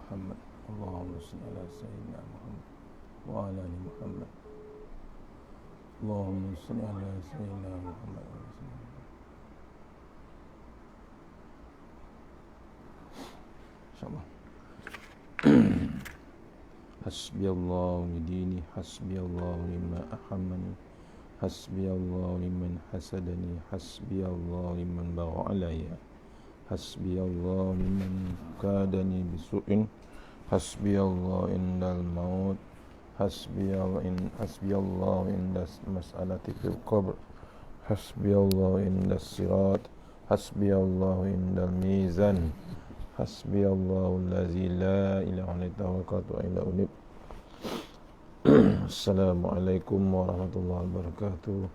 محمد اللهم صل على سيدنا محمد وعلى آل محمد اللهم صل على سيدنا محمد InsyaAllah. Hasbiyallahu lidini, hasbiyallahu lima ahammani, hasbiyallahu liman hasadani, hasbiyallahu liman bagha alayya, hasbiyallahu liman kadani bisu'in, hasbiyallahu indal maut, hasbiyallahu indas mas'alati fil qabr, hasbiyallahu indas sirat, hasbiyallahu indal mizan, hasbiyallahu allazi la ilaha illa tawakkaltu ila unib. Assalamualaikum warahmatullahi wabarakatuh.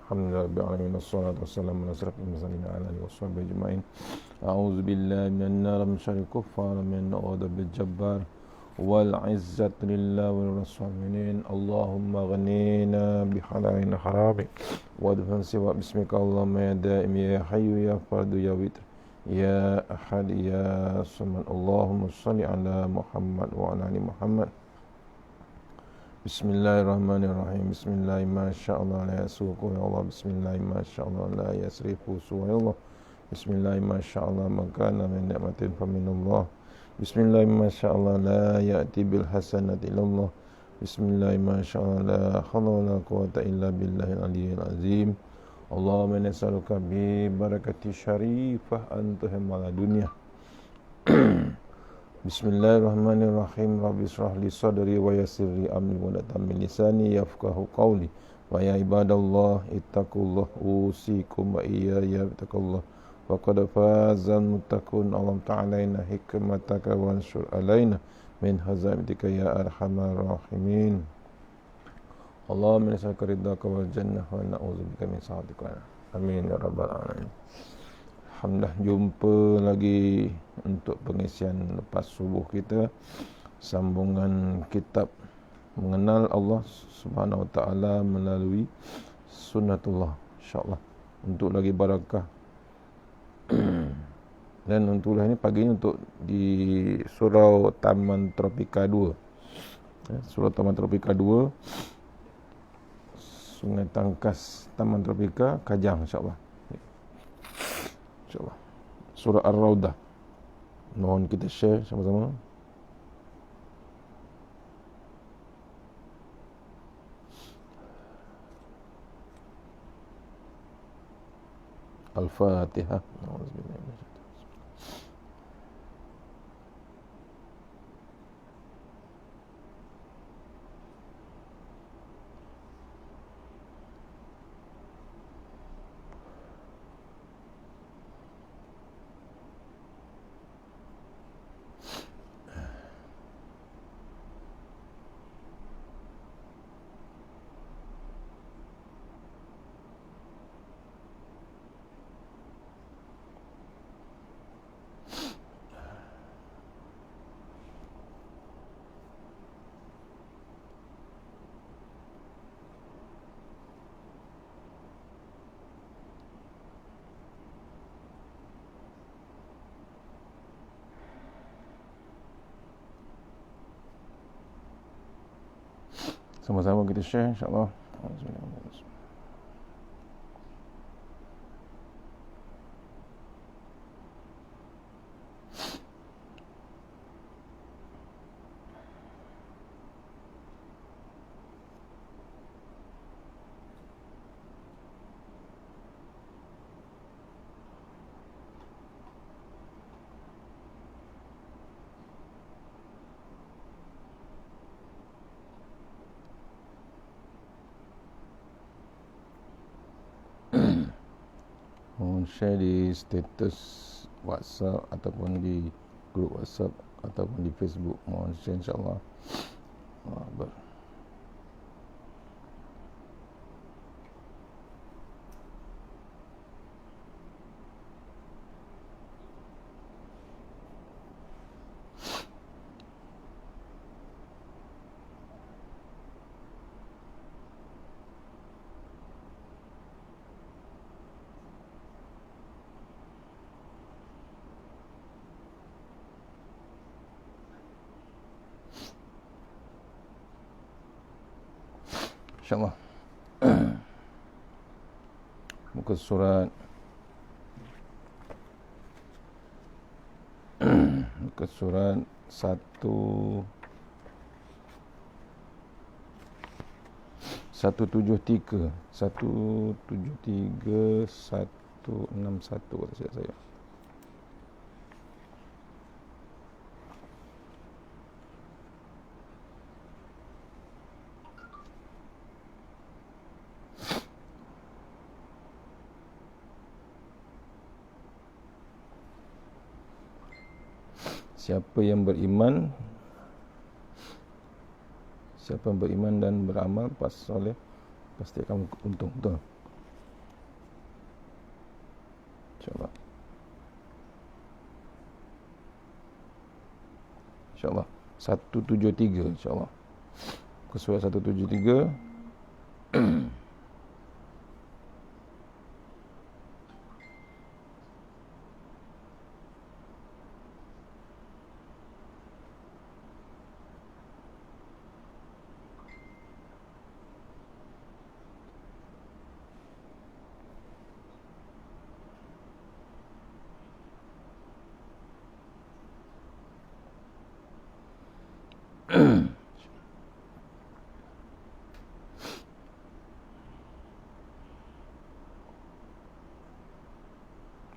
Alhamdulillah rabbil alamin, wassalatu wassalamu ala asyrafil mursalin ala alihi washabbihi ajmain. A'udzu billahi minan nar min syarril kuffar min ghadabil jabbar wal izzati lillahi wal rasulin. Allahumma ghnina bihalain harami wa adfan siwa bismika Allahumma ya daim ya hayyu ya fardu ya witr ya ahad ya samad. Allahumma salli ala Muhammad wa ala ali Muhammad. Bismillahirrahmanirrahim. Bismillahi masyaallah la yasuqu ya Allah. Bismillahi masyaallah la yasrifu ya Allah. Bismillahi masyaallah makana min ni'matin fa minallah. Bismillahi masyaallah la ya'ti bil hasanati illallah. Bismillahi masyaallah la haula wala quwwata illa billahil aliyyil azim. Allahumma nas'aluka bi barakati syarifah antahum ala dunya. Bismillahirrahmanirrahim. Rabbi israh li sadri wa yassir li amri wa tammi lisani yafqahu qawli. Wa ya ibadallah ittaqullah usikum wa iyaya bittaqullah. Wa qad fazal muttaqun. Allahumma ta'alaina hikmataka wa ansur alaina min hazabitika ya arhamar rahimin. Allahumma nas'aluka ridhaka wal jannah wa na'udzubika min sakhatika. Amin ya rabbal alamin. Alhamdulillah, jumpa lagi untuk pengisian lepas subuh kita, sambungan kitab mengenal Allah Subhanahu wa taala melalui sunnatullah, insyaallah untuk lagi barakah. Dan untuk ini pagi ini untuk di surau Taman Tropika 2. Surau Taman Tropika 2, Sungai Tangkas, Taman Tropika, Kajang, insyaallah. InsyaAllah. Surah Ar-Raudah. Mohon kita share sama-sama. Al-Fatihah. Sama-sama kita share, insyaAllah. Share di status WhatsApp ataupun di grup WhatsApp ataupun di Facebook. Mohon share, insyaAllah. InsyaAllah. Muka surat muka surat 173 161 kata saya. Siapa yang beriman dan beramal soleh pasti akan untung. Betul? InsyaAllah. InsyaAllah 173 InsyaAllah. Surah 173.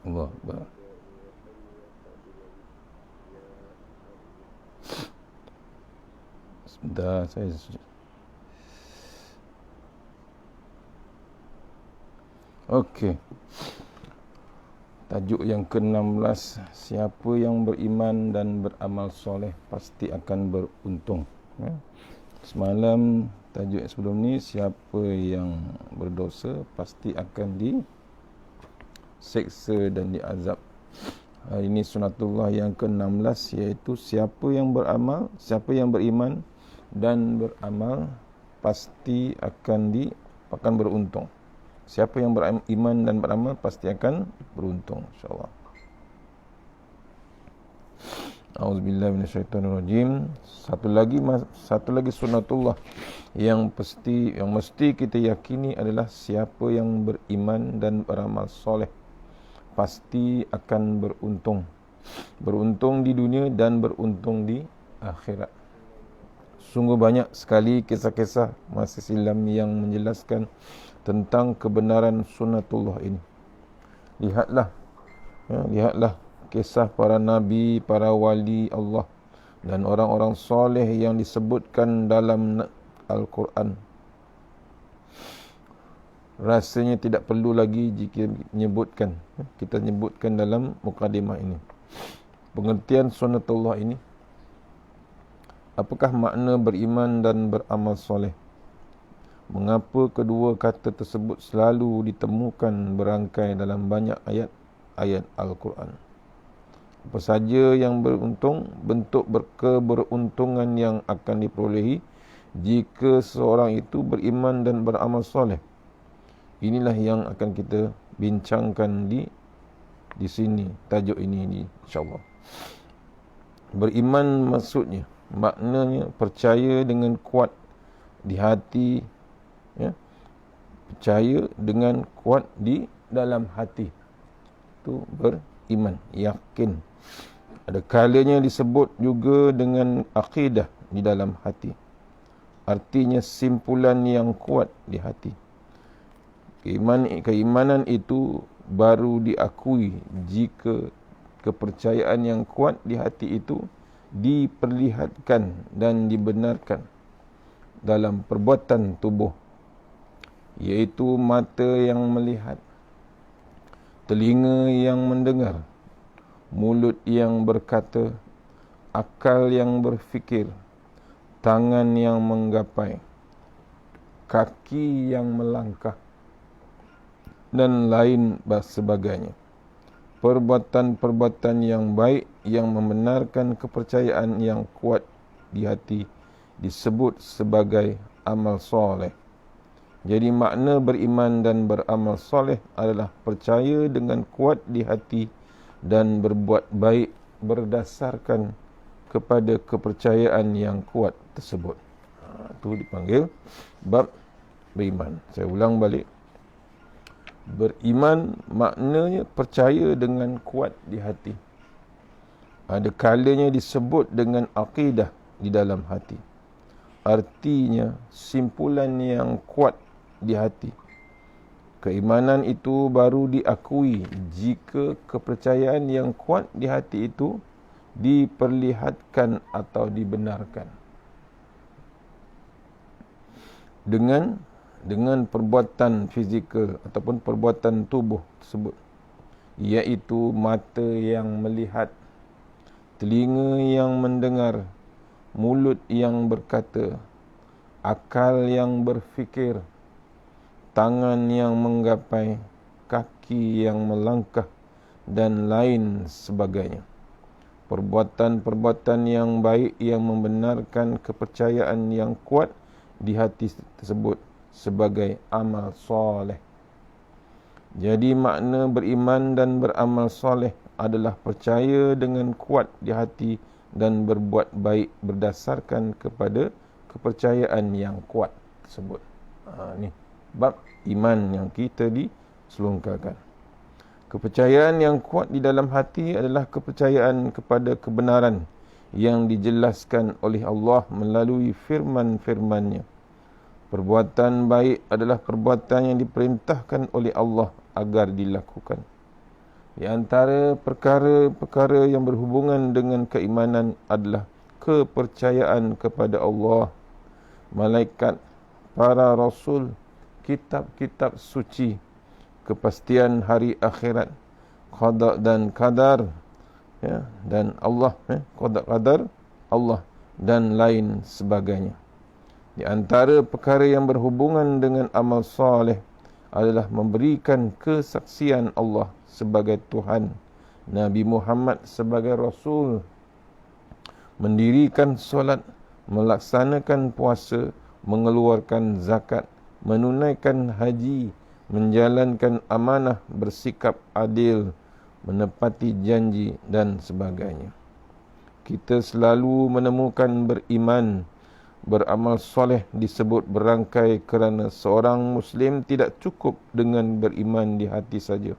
Allah Akbar. Sebentar, saya okey. Tajuk yang ke-16, siapa yang beriman dan beramal soleh pasti akan beruntung. Semalam tajuk sebelum ni, siapa yang berdosa pasti akan diseksa dan diazab. Hari ini sunatullah yang ke-16, iaitu siapa yang beriman dan beramal pasti akan beruntung. Siapa yang beriman dan beramal pasti akan beruntung, insyaAllah. A'udzubillahi minasyaitonirrajim. Satu lagi sunatullah yang mesti kita yakini adalah siapa yang beriman dan beramal soleh pasti akan beruntung. Beruntung di dunia dan beruntung di akhirat. Sungguh banyak sekali kisah-kisah masa silam yang menjelaskan tentang kebenaran sunatullah ini. Lihatlah kisah para nabi, para wali Allah dan orang-orang soleh yang disebutkan dalam Al-Quran. Rasanya tidak perlu lagi jika kita nyebutkan dalam mukadimah ini. Pengertian sunatullah ini, apakah makna beriman dan beramal soleh? Mengapa kedua kata tersebut selalu ditemukan berangkai dalam banyak ayat Al-Quran? Apa saja yang beruntung, bentuk keberuntungan yang akan diperolehi jika seorang itu beriman dan beramal soleh. Inilah yang akan kita bincangkan di sini, tajuk ini insyaAllah. Beriman maknanya percaya dengan kuat di hati, percaya dengan kuat di dalam hati. Itu beriman, yakin. Ada kalanya disebut juga dengan akidah di dalam hati. Artinya simpulan yang kuat di hati. Keimanan itu baru diakui jika kepercayaan yang kuat di hati itu diperlihatkan dan dibenarkan dalam perbuatan tubuh, iaitu mata yang melihat, telinga yang mendengar, mulut yang berkata, akal yang berfikir, tangan yang menggapai, kaki yang melangkah, dan lain sebagainya. Perbuatan-perbuatan yang baik yang membenarkan kepercayaan yang kuat di hati disebut sebagai amal soleh. Jadi makna beriman dan beramal soleh adalah percaya dengan kuat di hati dan berbuat baik berdasarkan kepada kepercayaan yang kuat tersebut. Itu dipanggil bab beriman. Saya ulang balik. Beriman maknanya percaya dengan kuat di hati. Ada kalanya disebut dengan akidah di dalam hati. Artinya simpulan yang kuat di hati. Keimanan itu baru diakui jika kepercayaan yang kuat di hati itu diperlihatkan atau dibenarkan. Dengan perbuatan fizikal ataupun perbuatan tubuh tersebut, iaitu mata yang melihat, telinga yang mendengar, mulut yang berkata, akal yang berfikir, tangan yang menggapai, kaki yang melangkah, dan lain sebagainya. Perbuatan-perbuatan yang baik yang membenarkan kepercayaan yang kuat di hati tersebut sebagai amal soleh. Jadi makna beriman dan beramal soleh adalah percaya dengan kuat di hati dan berbuat baik berdasarkan kepada kepercayaan yang kuat tersebut. Ni bab iman yang kita diselongkarkan. Kepercayaan yang kuat di dalam hati adalah kepercayaan kepada kebenaran yang dijelaskan oleh Allah melalui firman-firman-Nya. Perbuatan baik adalah perbuatan yang diperintahkan oleh Allah agar dilakukan. Di antara perkara-perkara yang berhubungan dengan keimanan adalah kepercayaan kepada Allah, malaikat, para rasul, kitab-kitab suci, kepastian hari akhirat, qada dan qadar, ya, dan Allah, qada qadar Allah dan lain sebagainya. Di antara perkara yang berhubungan dengan amal soleh adalah memberikan kesaksian Allah sebagai Tuhan, Nabi Muhammad sebagai Rasul, mendirikan solat, melaksanakan puasa, mengeluarkan zakat, menunaikan haji, menjalankan amanah, bersikap adil, menepati janji dan sebagainya. Kita selalu menemukan beriman, beramal soleh disebut berangkai kerana seorang Muslim tidak cukup dengan beriman di hati saja.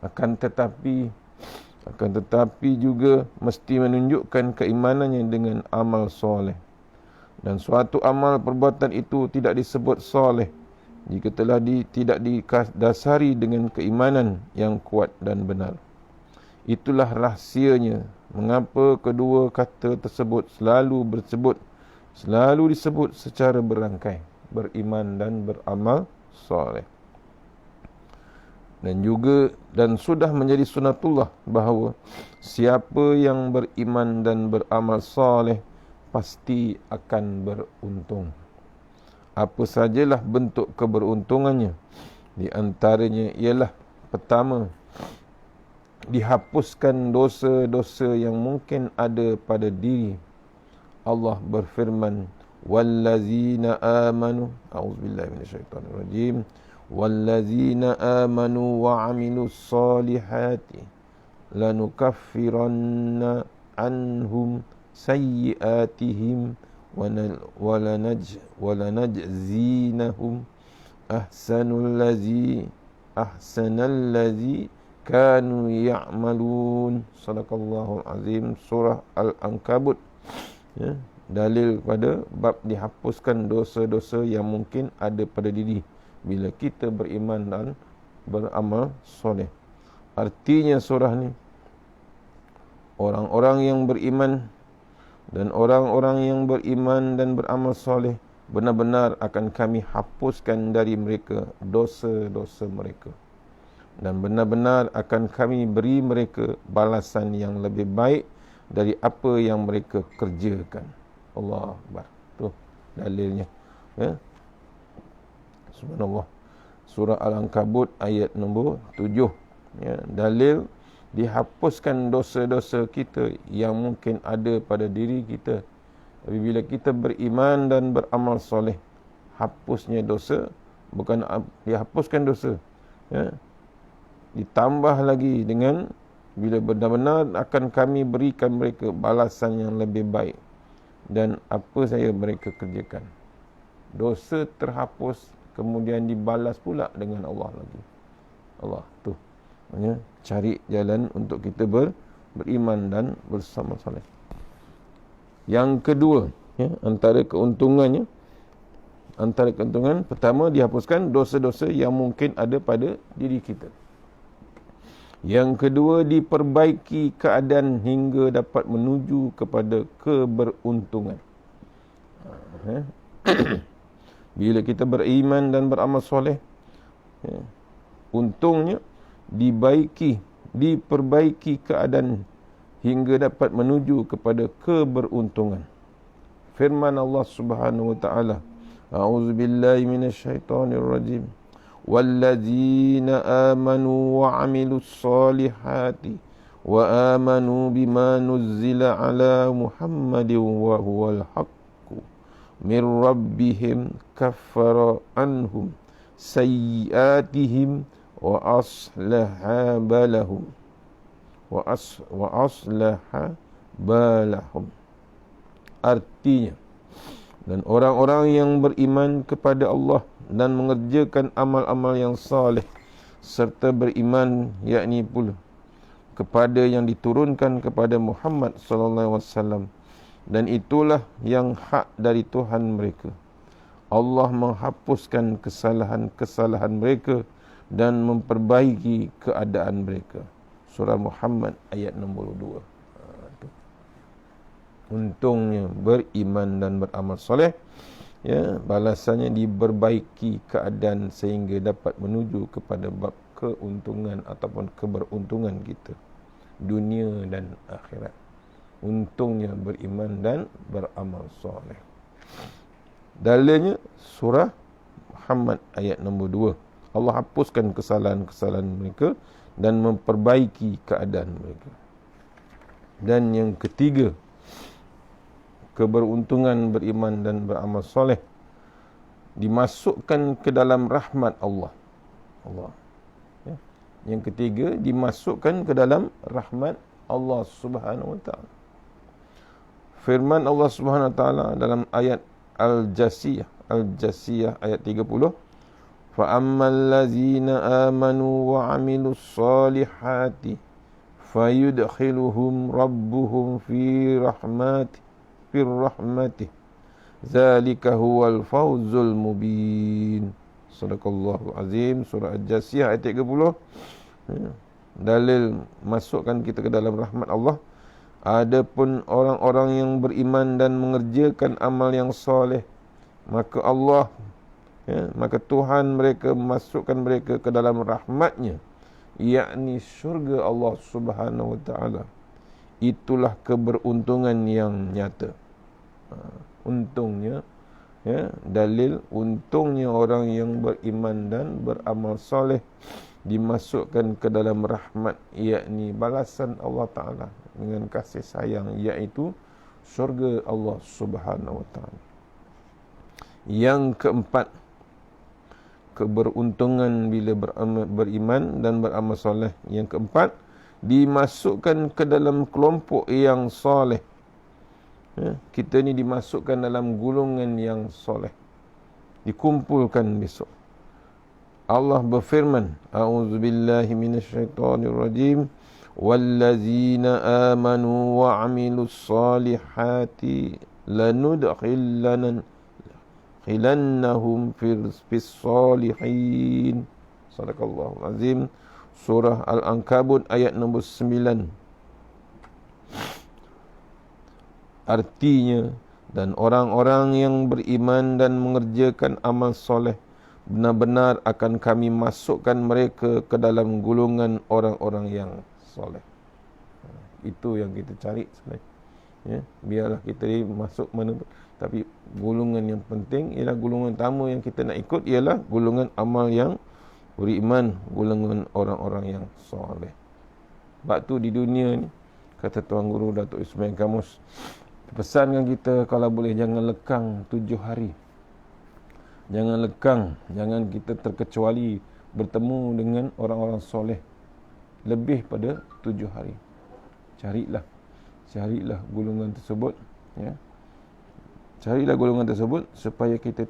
Akan tetapi juga mesti menunjukkan keimanannya dengan amal soleh. Dan suatu amal perbuatan itu tidak disebut soleh jika telah tidak didasari dengan keimanan yang kuat dan benar. Itulah rahsianya mengapa kedua kata tersebut selalu disebut secara berangkai, beriman dan beramal soleh. Dan sudah menjadi sunatullah bahawa siapa yang beriman dan beramal soleh pasti akan beruntung. Apa sajalah bentuk keberuntungannya? Di antaranya ialah pertama, dihapuskan dosa-dosa yang mungkin ada pada diri. Allah berfirman, wallazina amanu, a'udzubillahi minasyaitonirrajim, wallazina amanu wa 'amilus solihati lanukaffiranna anhum sayyi'atihim walanajzinahum ahsanallazi kanu ya'malun. Sadaqallahul azim. Surah Al-Ankabut, ya, dalil pada bab dihapuskan dosa-dosa yang mungkin ada pada diri bila kita beriman dan beramal soleh. Artinya surah ni, orang-orang yang beriman dan orang-orang yang beriman dan beramal soleh benar-benar akan kami hapuskan dari mereka dosa-dosa mereka, dan benar-benar akan kami beri mereka balasan yang lebih baik dari apa yang mereka kerjakan. Allah Akbar. Tu dalilnya, ya. Subhanallah. Surah Al-Ankabut ayat nombor 7, ya, dalil dihapuskan dosa-dosa kita yang mungkin ada pada diri kita. Tapi bila kita beriman dan beramal soleh, hapusnya dosa, bukan dihapuskan dosa, ya, ditambah lagi dengan bila benar-benar akan kami berikan mereka balasan yang lebih baik dan apa saya mereka kerjakan. dosa terhapus, kemudian dibalas pula dengan Allah lagi. Allah tu. Maksudnya cari jalan untuk kita beriman dan bersama soleh. Yang kedua, antara keuntungan pertama, dihapuskan dosa-dosa yang mungkin ada pada diri kita. Yang kedua, diperbaiki keadaan hingga dapat menuju kepada keberuntungan. Bila kita beriman dan beramal soleh, untungnya diperbaiki keadaan hingga dapat menuju kepada keberuntungan. Firman Allah Subhanahu wa taala, a'udzubillahi minasyaitonir rajim. Walladzina amanu wa 'amilus solihati wa amanu bima nuzzila ala Muhammadin wa huwal haqqu mir rabbihim kaffara anhum sayyi'atihim wa aslaha balahum Artinya, dan orang-orang yang beriman kepada Allah dan mengerjakan amal-amal yang saleh serta beriman, yakni pula kepada yang diturunkan kepada Muhammad sallallahu alaihi wasallam, dan itulah yang hak dari Tuhan mereka. Allah menghapuskan kesalahan-kesalahan mereka dan memperbaiki keadaan mereka. Surah Muhammad ayat 62. Untungnya beriman dan beramal soleh, balasannya diperbaiki keadaan sehingga dapat menuju kepada bab keuntungan ataupun keberuntungan kita dunia dan akhirat. Untungnya beriman dan beramal soleh. Dalilnya surah Muhammad ayat nombor 2. Allah hapuskan kesalahan-kesalahan mereka dan memperbaiki keadaan mereka. Dan yang ketiga, keberuntungan beriman dan beramal soleh dimasukkan ke dalam rahmat Allah. Yang ketiga, dimasukkan ke dalam rahmat Allah Subhanahu wa taala. Firman Allah Subhanahu wa taala dalam ayat Al-Jasiyah ayat 30, fa ammal ladzina amanu wa 'amilus solihati fayudkhiluhum rabbuhum fi rahmatih zalika huwal fawzul mubin. Sadaqallahu azim. Surah Al-Jasiyah ayat 30. Dalil masukkan kita ke dalam rahmat Allah. Adapun orang-orang yang beriman dan mengerjakan amal yang soleh, maka Allah, maka Tuhan mereka masukkan mereka ke dalam rahmatnya, yakni syurga Allah Subhanahu wa taala. Itulah keberuntungan yang nyata. Untungnya, dalil untungnya orang yang beriman dan beramal soleh dimasukkan ke dalam rahmat, yakni balasan Allah Ta'ala dengan kasih sayang, iaitu syurga Allah Subhanahu wa taala. Yang keempat, keberuntungan bila beriman dan beramal soleh. Yang keempat, dimasukkan ke dalam kelompok yang soleh. Kita ni dimasukkan dalam golongan yang soleh, dikumpulkan besok. Allah berfirman, a'udzubillahi minasyaitonir rajim, wallazina amanu wa 'amilus solihati lanudkhilannahum fis solihin. Sadaqallahu azim. Surah Al-Ankabut ayat nombor 9. Artinya, dan orang-orang yang beriman dan mengerjakan amal soleh, benar-benar akan kami masukkan mereka ke dalam golongan orang-orang yang soleh. Itu yang kita cari sebenarnya. Biarlah kita masuk mana, tapi golongan yang penting ialah golongan tamu yang kita nak ikut ialah golongan amal yang beriman, golongan orang-orang yang soleh. Sebab tu di dunia ni, kata Tuan Guru Datuk Ismail Kamus, pesankan kita kalau boleh jangan lekang 7 hari. Jangan lekang, jangan kita terkecuali bertemu dengan orang-orang soleh lebih pada 7 hari. Carilah golongan tersebut, Carilah golongan tersebut supaya kita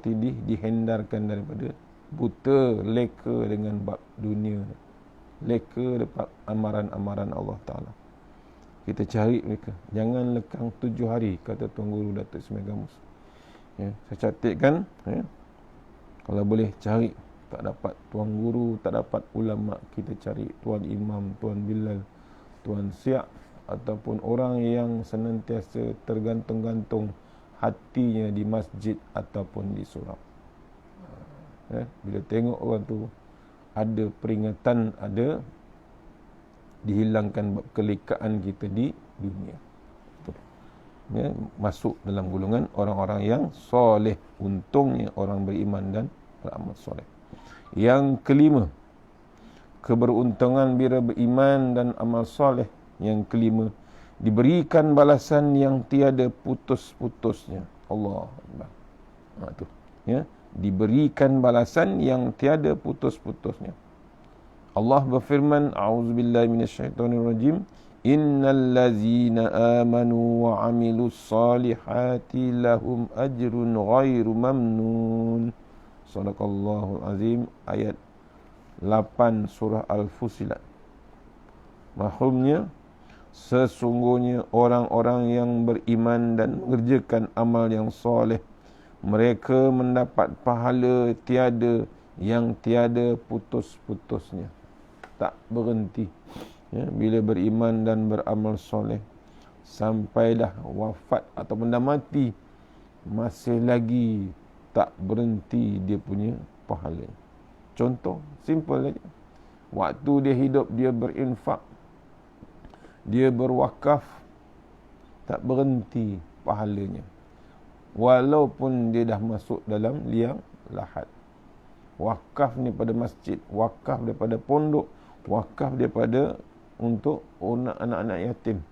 dihendarkan daripada buta, leka dengan bab dunia, leka depan amaran-amaran Allah Ta'ala. Kita cari mereka. Jangan lekang 7 hari, kata Tuan Guru Datuk Ismail Gamus. Ya, saya catatkan, ya. Kalau boleh cari, tak dapat Tuan Guru, tak dapat ulama, kita cari Tuan Imam, Tuan Bilal, Tuan Siak, ataupun orang yang senantiasa tergantung-gantung hatinya di masjid ataupun di surau. Bila tengok orang tu ada peringatan, ada dihilangkan kelekaan kita di dunia. Ya, masuk dalam golongan orang-orang yang soleh. Untungnya orang beriman dan beramal soleh. Yang kelima, keberuntungan bila beriman dan amal soleh. Yang kelima, diberikan balasan yang tiada putus-putusnya. Allah Akbar. Tu, ya, diberikan balasan yang tiada putus-putusnya. Allah berfirman, a'udzubillahi minasyaitonirrajim, innal ladzina amanu wa 'amilus solihati lahum ajrun ghairu mamnun. Shadaqallahul azim. Ayat 8 surah Al-Fusilat. Mahumnya, sesungguhnya orang-orang yang beriman dan mengerjakan amal yang soleh, mereka mendapat pahala yang tiada putus-putusnya. Tak berhenti. Ya, bila beriman dan beramal soleh, sampai dah wafat ataupun dah mati, masih lagi tak berhenti dia punya pahala. Contoh, simple saja. Waktu dia hidup, dia berinfak, dia berwakaf, tak berhenti pahalanya. Walaupun dia dah masuk dalam liang lahat. Wakaf ni pada masjid, wakaf daripada pondok, wakaf daripada untuk anak-anak yatim,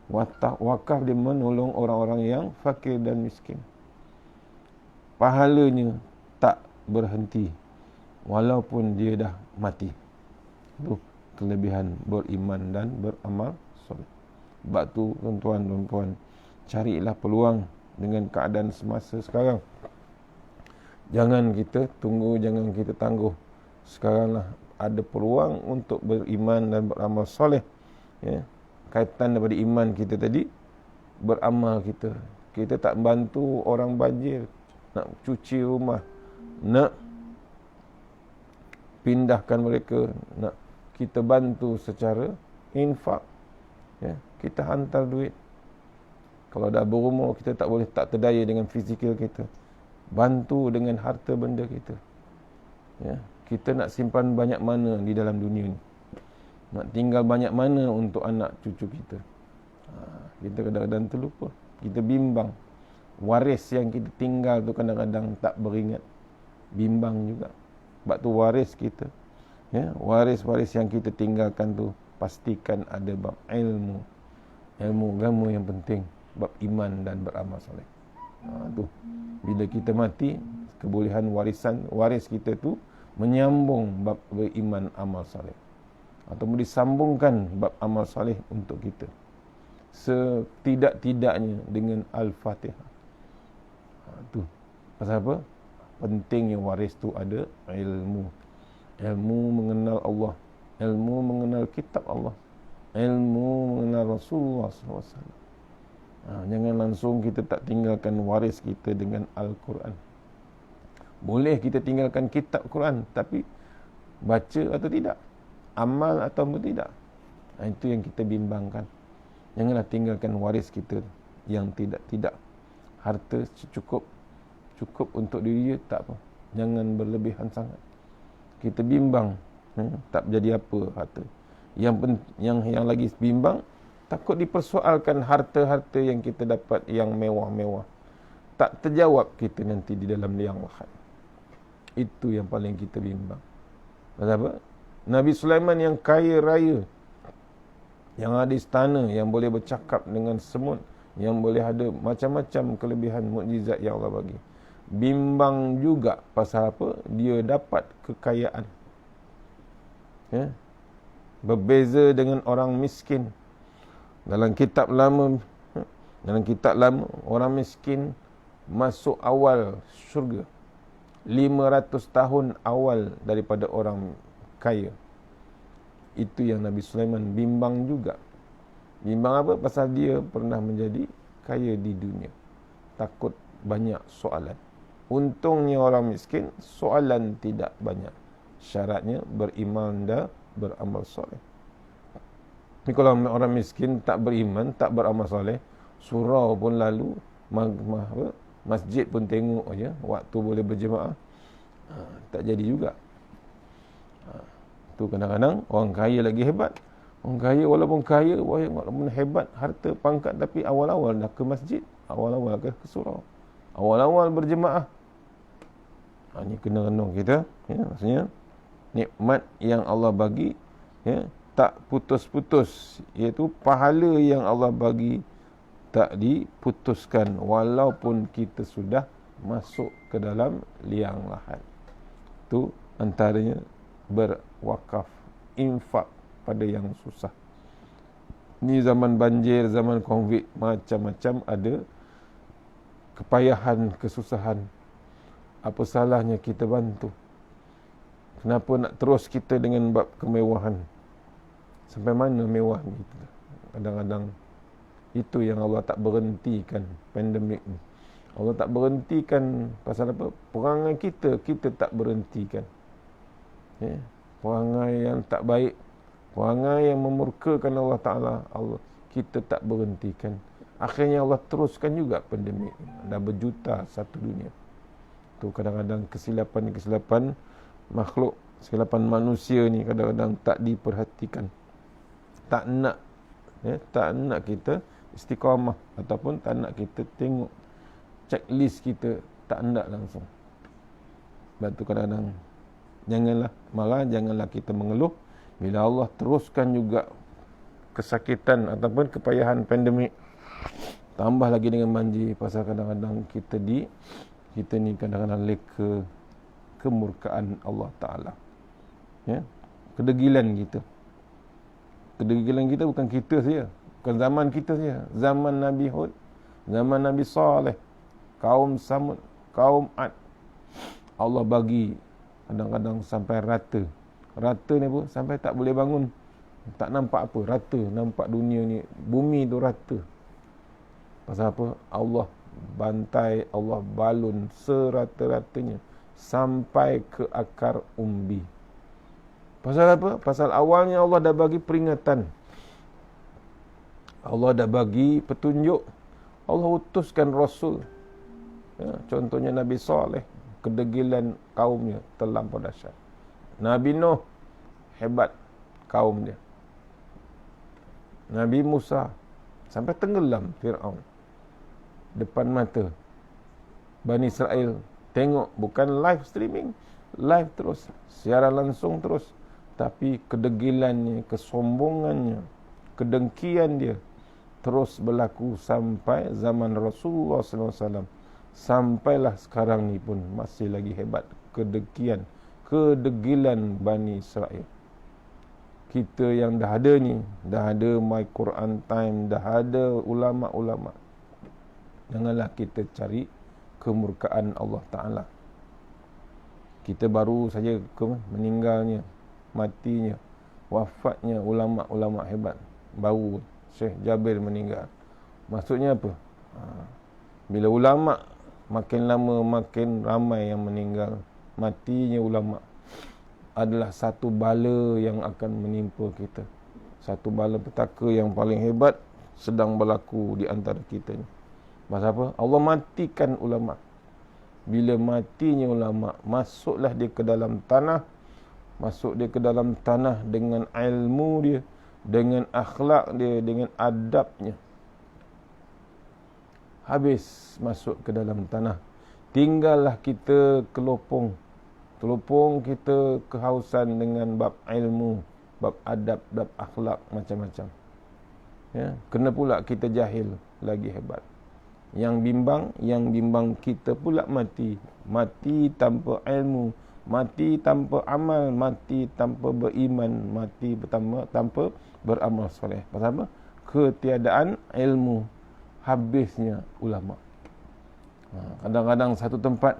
wakaf dia menolong orang-orang yang fakir dan miskin. Pahalanya tak berhenti walaupun dia dah mati. Itu kelebihan beriman dan beramal soleh. Sebab tu tuan-tuan, carilah peluang dengan keadaan semasa sekarang. Jangan kita tunggu, jangan kita tangguh. Sekaranglah ada peluang untuk beriman dan beramal soleh. Ya. Kaitan daripada iman kita tadi, beramal kita. Kita tak bantu orang banjir, nak cuci rumah, nak pindahkan mereka, nak kita bantu secara infak. Ya. Kita hantar duit. Kalau dah berumur, kita tak terdaya dengan fizikal kita. Bantu dengan harta benda kita. Ya. Kita nak simpan banyak mana di dalam dunia ni? Nak tinggal banyak mana untuk anak cucu kita? Kita kadang-kadang terlupa. Kita bimbang. Waris yang kita tinggal tu kadang-kadang tak beringat. Bimbang juga. Sebab tu waris kita. Ya, waris-waris yang kita tinggalkan tu, pastikan ada bab ilmu. Ilmu agama yang penting. Bab iman dan beramal soleh. Tu. Bila kita mati, kebolehan waris kita tu menyambung bab beriman amal soleh, ataupun disambungkan bab amal soleh untuk kita setidak-tidaknya dengan Al-Fatihah. Tu pasal apa? Pentingnya waris tu ada ilmu mengenal Allah, ilmu mengenal kitab Allah, ilmu mengenal Rasulullah SAW. Jangan langsung kita tak tinggalkan waris kita dengan Al-Quran. Boleh kita tinggalkan kitab Quran, tapi baca atau tidak, amal atau tidak, itu yang kita bimbangkan. Janganlah tinggalkan waris kita yang tidak. Harta cukup untuk diri dia, tak apa. Jangan berlebihan sangat. Kita bimbang, tak jadi apa harta. Yang lagi bimbang, takut dipersoalkan harta-harta yang kita dapat yang mewah-mewah. Tak terjawab kita nanti di dalam liang lahat. Itu yang paling kita bimbang. Kenapa? Nabi Sulaiman yang kaya raya, yang ada istana, yang boleh bercakap dengan semut, yang boleh ada macam-macam kelebihan mukjizat yang Allah bagi. Bimbang juga pasal apa? Dia dapat kekayaan. Ya? Berbeza dengan orang miskin. Dalam kitab lama, orang miskin masuk awal syurga. 500 tahun awal daripada orang kaya. Itu yang Nabi Sulaiman bimbang juga. Bimbang apa? Pasal dia pernah menjadi kaya di dunia. Takut banyak soalan. Untungnya orang miskin, soalan tidak banyak. Syaratnya beriman dan beramal soleh. Ni kalau orang miskin tak beriman, tak beramal soleh, surau pun lalu, masjid pun tengok aja, waktu boleh berjemaah, tak jadi juga. Tu kadang-kadang orang kaya lagi hebat. Orang kaya walaupun hebat, harta, pangkat, tapi awal-awal dah ke masjid, awal-awal ke surau, awal-awal berjemaah. Ini kena renung kita, ya, maksudnya nikmat yang Allah bagi, ya, tak putus-putus, iaitu pahala yang Allah bagi tak diputuskan walaupun kita sudah masuk ke dalam liang lahat. Itu antaranya berwakaf, infak pada yang susah. Ni zaman banjir, zaman COVID, macam-macam ada kepayahan, kesusahan. Apa salahnya kita bantu? Kenapa nak terus kita dengan bab kemewahan? Sampai mana mewah ni? Kadang-kadang itu yang Allah tak berhentikan, pandemik ni. Allah tak berhentikan pasal apa? Perangai kita tak berhentikan. Ya, perangai yang tak baik, perangai yang memurkakan Allah Ta'ala, kita tak berhentikan. Akhirnya Allah teruskan juga pandemik. Dah berjuta satu dunia. Tu kadang-kadang kesilapan makhluk, kesilapan manusia ni kadang-kadang tak diperhatikan. Tak nak kita istiqamah, ataupun tak nak kita tengok checklist kita, tak nak langsung. Sebab tu kadang-kadang janganlah marah, janganlah kita mengeluh bila Allah teruskan juga kesakitan ataupun kepayahan pandemik. Tambah lagi dengan banjir, pasal kadang-kadang kita ni kadang-kadang leka kemurkaan Allah Ta'ala. Ya? Kedegilan kita bukan kita saja, bukan zaman kita saja. Zaman Nabi Hud, zaman Nabi Saleh, kaum Samud, kaum Ad, Allah bagi kadang-kadang sampai rata. Rata ni apa? Sampai tak boleh bangun, tak nampak apa, rata. Nampak dunia ni, bumi tu rata. Pasal apa? Allah bantai, Allah balun serata-ratanya sampai ke akar umbi. Pasal apa? Pasal awalnya Allah dah bagi peringatan, Allah dah bagi petunjuk, Allah utuskan Rasul. Ya, contohnya Nabi Saleh, kedegilan kaumnya terlampau dahsyat. Nabi Nuh, hebat kaum dia. Nabi Musa, sampai tenggelam Fir'aun depan mata Bani Israel. Tengok, bukan live streaming, live terus, siaran langsung terus. Tapi kedegilannya, kesombongannya, kedengkian dia terus berlaku sampai zaman Rasulullah SAW. Sampailah sekarang ni pun masih lagi hebat kedegilan Bani Israel. Kita yang dah ada ni, dah ada My Quran Time, dah ada ulama'-ulama', janganlah kita cari kemurkaan Allah Ta'ala. Kita baru saja meninggalnya, matinya, wafatnya ulama'-ulama' hebat. Baru Syekh Jabir meninggal. Maksudnya apa? Bila ulama' makin lama makin ramai yang meninggal, matinya ulama' adalah satu bala yang akan menimpa kita. Satu bala petaka yang paling hebat sedang berlaku di antara kita ni. Pasal apa? Allah matikan ulama'. Bila matinya ulama', masuklah dia ke dalam tanah. Masuk dia ke dalam tanah dengan ilmu dia, dengan akhlak dia, dengan adabnya. Habis masuk ke dalam tanah, tinggallah kita kelopong. Telopong kita kehausan dengan bab ilmu, bab adab, bab akhlak, macam-macam. Ya, kena pula kita jahil, lagi hebat. Yang bimbang kita pula mati. Mati tanpa ilmu, mati tanpa amal, mati tanpa beriman, mati tanpa beramal soleh. Pasal apa? Ketiadaan ilmu, habisnya ulama'. Kadang-kadang satu tempat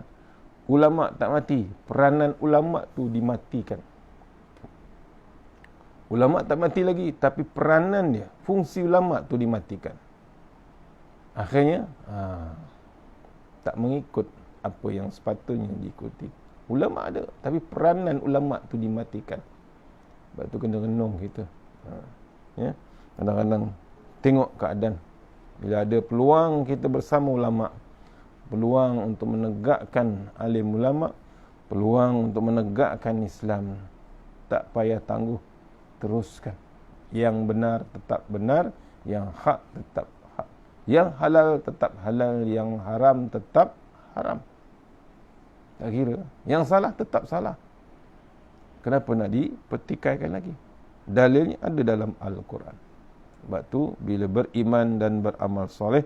ulama tak mati, peranan ulama tu dimatikan. Ulama tak mati lagi, tapi peranan dia, fungsi ulama tu dimatikan. Akhirnya tak mengikut apa yang sepatutnya diikuti. Ulama ada, tapi peranan ulama tu dimatikan. Sebab tu kena renung kita. Ya, kadang-kadang tengok keadaan. Bila ada peluang kita bersama ulama, peluang untuk menegakkan alim ulama, peluang untuk menegakkan Islam, tak payah tangguh, teruskan. Yang benar tetap benar, yang hak tetap hak, yang halal tetap halal, yang haram tetap haram. Tak kira, yang salah tetap salah. Kenapa nak dipertikaikan lagi? Dalilnya ada dalam Al-Quran. Sebab tu bila beriman dan beramal soleh,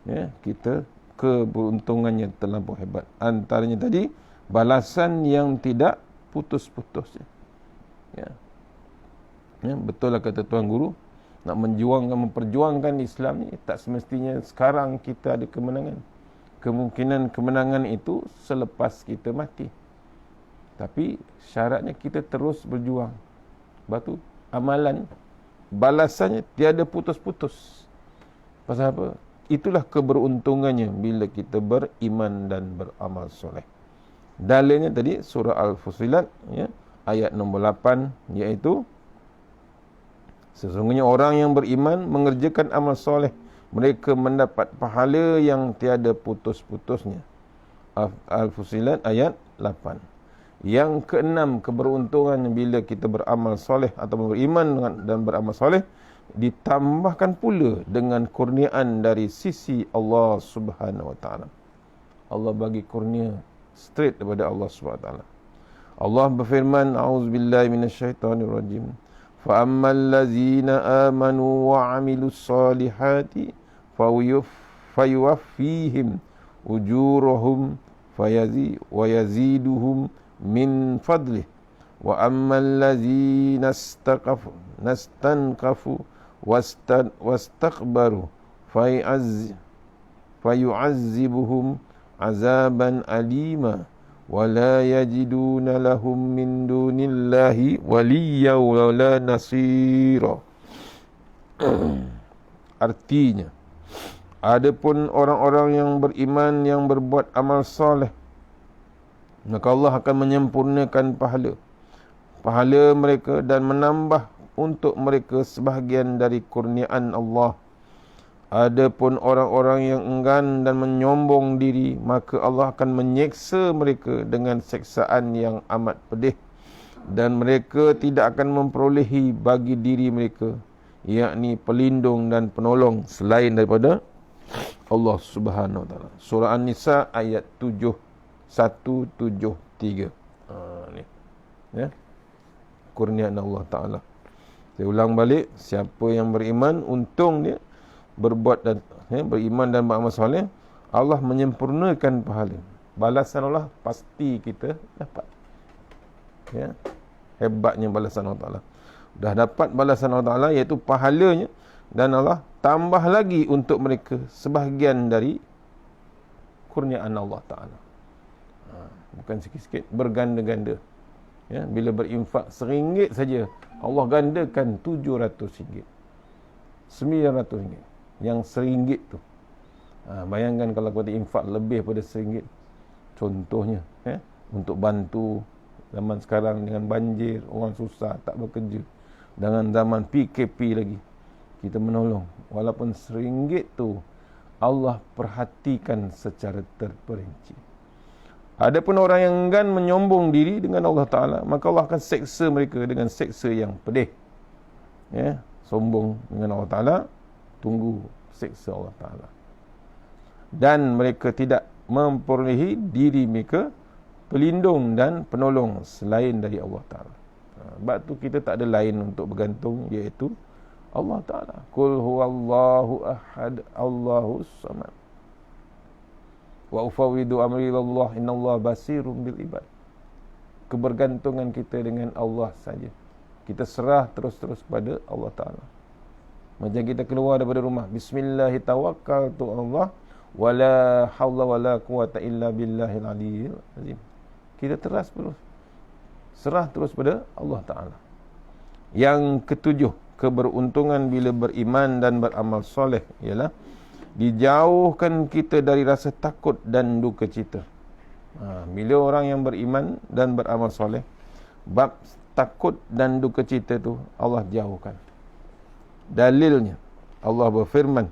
ya, kita keberuntungannya terlampau hebat. Antaranya tadi balasan yang tidak putus-putus. Ya. Ya, betul lah kata Tuan Guru, nak memperjuangkan Islam ni tak semestinya sekarang kita ada kemenangan. Kemungkinan kemenangan itu selepas kita mati. Tapi syaratnya kita terus berjuang. Sebab tu amalan, balasannya tiada putus-putus. Pasal apa? Itulah keberuntungannya bila kita beriman dan beramal soleh. Dalilnya tadi surah Al-Fusilat, ya, ayat nombor 8, iaitu sesungguhnya orang yang beriman mengerjakan amal soleh, mereka mendapat pahala yang tiada putus-putusnya. Al-Fusilat ayat 8. Yang keenam, keberuntungan bila kita beramal soleh atau beriman dan beramal soleh, ditambahkan pula dengan kurniaan dari sisi Allah Subhanahu Wa Taala. Allah bagi kurnia straight daripada Allah Subhanahu Wa Taala. Allah berfirman, a'udzubillahi minasyaitonirrajim. Fa ammal ladzina amanu wa 'amilus solihati fayuwaffihim ujurahum wa yaziduhum min fadlih wa ammal ladzina nastankafu wastakbaru fayu'azzibuhum azaban alima wa la yajiduna lahum min dunillahi waliyya wa la nasira. Artinya, adapun orang-orang yang beriman yang berbuat amal soleh, maka Allah akan menyempurnakan pahala mereka dan menambah untuk mereka sebahagian dari kurniaan Allah. Adapun orang-orang yang enggan dan menyombong diri, maka Allah akan menyeksa mereka dengan seksaan yang amat pedih, dan mereka tidak akan memperolehi bagi diri mereka, yakni pelindung dan penolong selain daripada Allah Subhanahu Wa Taala. Surah An-Nisa ayat 173. Ni. Ya. Kurniaan Allah Taala. Saya ulang balik, siapa yang beriman, untung dia berbuat dan beriman dan beramal soleh, Allah menyempurnakan pahala. Balasan Allah pasti kita dapat. Ya. Hebatnya balasan Allah Taala. Dah dapat balasan Allah Taala, iaitu pahalanya, dan Allah tambah lagi untuk mereka sebahagian dari kurniaan Allah Taala. Bukan sikit-sikit, berganda-ganda. Ya, bila berinfak RM1 saja, Allah gandakan RM700, RM900. Yang RM1 tu, bayangkan kalau kita infak lebih pada RM1. Contohnya, untuk bantu zaman sekarang dengan banjir, orang susah, tak bekerja. Dengan zaman PKP lagi, kita menolong. Walaupun RM1 tu Allah perhatikan secara terperinci. Adapun orang yang enggan menyombong diri dengan Allah Ta'ala, maka Allah akan seksa mereka dengan seksa yang pedih. Ya, sombong dengan Allah Ta'ala, tunggu seksa Allah Ta'ala. Dan mereka tidak memperolehi diri mereka pelindung dan penolong selain dari Allah Ta'ala. Sebab tu kita tak ada lain untuk bergantung, iaitu Allah Ta'ala. Qul huwallahu ahad, Allahus samad. Wa ufawwidu amri ilallah, innallaha basirum bil ibad. Kebergantungan kita dengan Allah saja. Kita serah terus-terus kepada Allah Ta'ala. Macam kita keluar daripada rumah, bismillahirrahmanirrahim, tawakkaltu Allah, Wala haula wala quwata illa billahil aliyyil azim. Kita serah terus pada Allah Ta'ala. Yang ketujuh, keberuntungan bila beriman dan beramal soleh ialah dijauhkan kita dari rasa takut dan duka cita. Bila orang yang beriman dan beramal soleh, bab takut dan duka cita tu Allah jauhkan. Dalilnya Allah berfirman,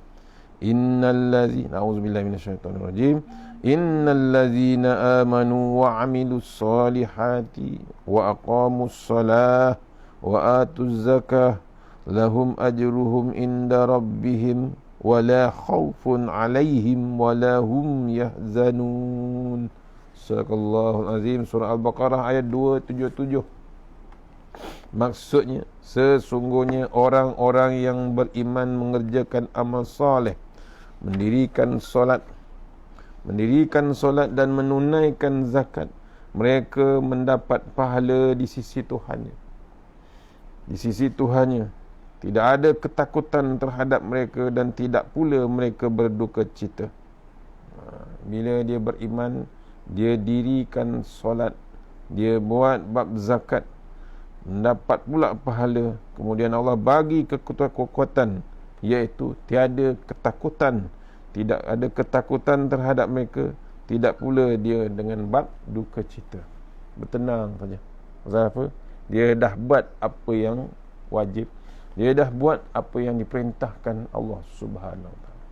A'udzubillahi minasyaitonirrajim, innallazina amanu wa amilus solihati wa aqamus salah wa atuz zakah lahum ajruhum inda rabbihim wa la khaufun alaihim wa la hum yahzanun. Sadaqallahul azim. Surah Al-Baqarah ayat 277. Maksudnya, sesungguhnya orang-orang yang beriman mengerjakan amal soleh, mendirikan solat dan menunaikan zakat, mereka mendapat pahala di sisi Tuhannya. Di sisi Tuhannya tidak ada ketakutan terhadap mereka dan tidak pula mereka berduka cita. Bila dia beriman, dia dirikan solat, dia buat bab zakat, mendapat pula pahala. Kemudian Allah bagi kekuatan, iaitu tiada ketakutan, tidak ada ketakutan terhadap mereka, tidak pula dia dengan bab duka cita. Bertenang saja. Pasal apa? Dia dah buat apa yang wajib, dia dah buat apa yang diperintahkan Allah Subhanahu Wa Taala.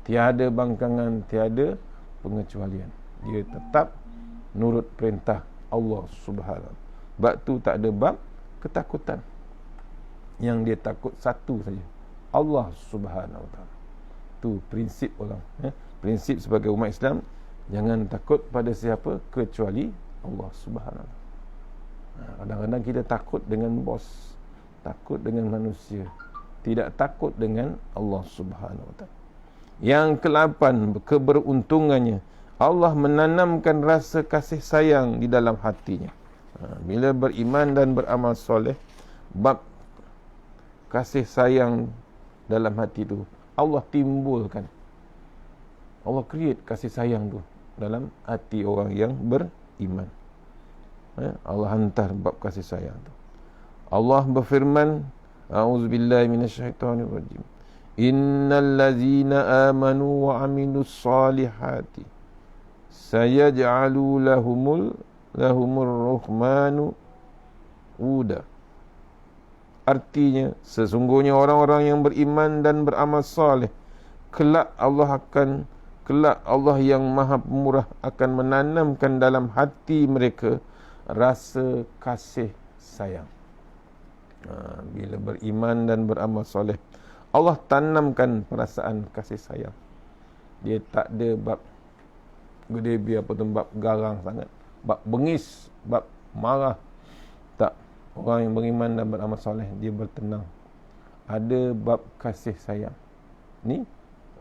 Tiada bangkangan, tiada pengecualian. Dia tetap nurut perintah Allah Subhanahu. Sebab tu tak ada bab ketakutan. Yang dia takut satu saja, Allah Subhanahu Wa Taala. Tu prinsip orang. Prinsip sebagai umat Islam, jangan takut pada siapa kecuali Allah Subhanahu Wa Taala. Kadang-kadang kita takut dengan bos, takut dengan manusia, tidak takut dengan Allah Subhanahu Wa Taala. Yang ke-8, keberuntungannya, Allah menanamkan rasa kasih sayang di dalam hatinya. Bila beriman dan beramal soleh, bab kasih sayang dalam hati tu Allah timbulkan. Allah create kasih sayang tu dalam hati orang yang beriman. Allah hantar bab kasih sayang tu. Allah berfirman, A'udzubillahi minasyaitonirrajim, innal ladzina amanu wa amilus solihati sayaj'alu lahumur rahmanu uda. Artinya, sesungguhnya orang-orang yang beriman dan beramal soleh, kelak Allah yang Maha Pemurah akan menanamkan dalam hati mereka rasa kasih sayang. Bila beriman dan beramal soleh, Allah tanamkan perasaan kasih sayang. Dia tak ada bab gede apa tu, bab garang sangat, bab bengis, bab marah. Tak. Orang yang beriman dan beramal soleh, dia bertenang. Ada bab kasih sayang. Ni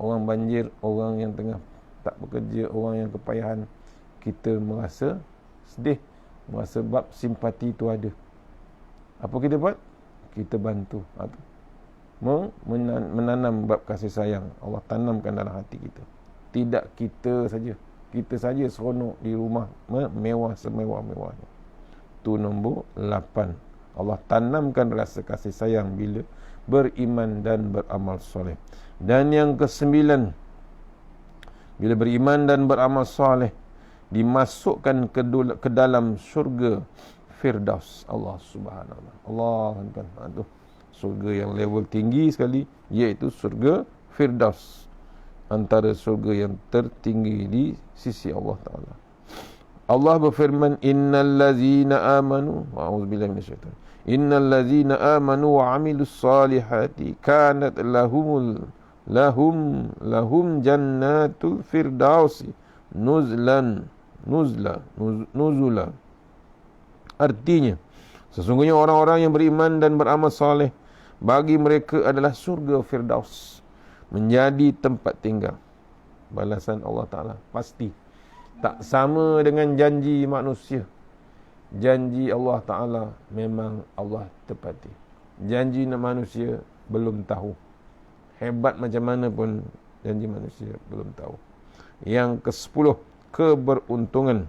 orang banjir, orang yang tengah tak bekerja, orang yang kepayahan, kita merasa sedih, merasa bab simpati tu ada. Apa kita buat? Kita bantu. Menanam bab kasih sayang. Allah tanamkan dalam hati kita. Tidak kita saja seronok di rumah, mewah semewah-mewahnya. Tu nombor 8. Allah tanamkan rasa kasih sayang bila beriman dan beramal soleh. Dan yang ke-9, bila beriman dan beramal soleh, dimasukkan ke dalam syurga Firdaus Allah Subhanahu Wa Taala. Allah kan, tu syurga yang level tinggi sekali, iaitu syurga Firdaus, antara syurga yang tertinggi di sisi Allah Taala. Allah berfirman, innal ladzina amanu, a'udzubillahi minasyaitonir, innal ladzina amanu wa amilus solihati kanat lahum jannatul firdausi nuzula. Artinya, sesungguhnya orang-orang yang beriman dan beramal soleh, bagi mereka adalah surga Firdaus, menjadi tempat tinggal. Balasan Allah Ta'ala pasti. Tak sama dengan janji manusia. Janji Allah Ta'ala memang Allah tepati. Janji manusia belum tahu. Hebat macam mana pun janji manusia belum tahu. Yang ke-10, keberuntungan.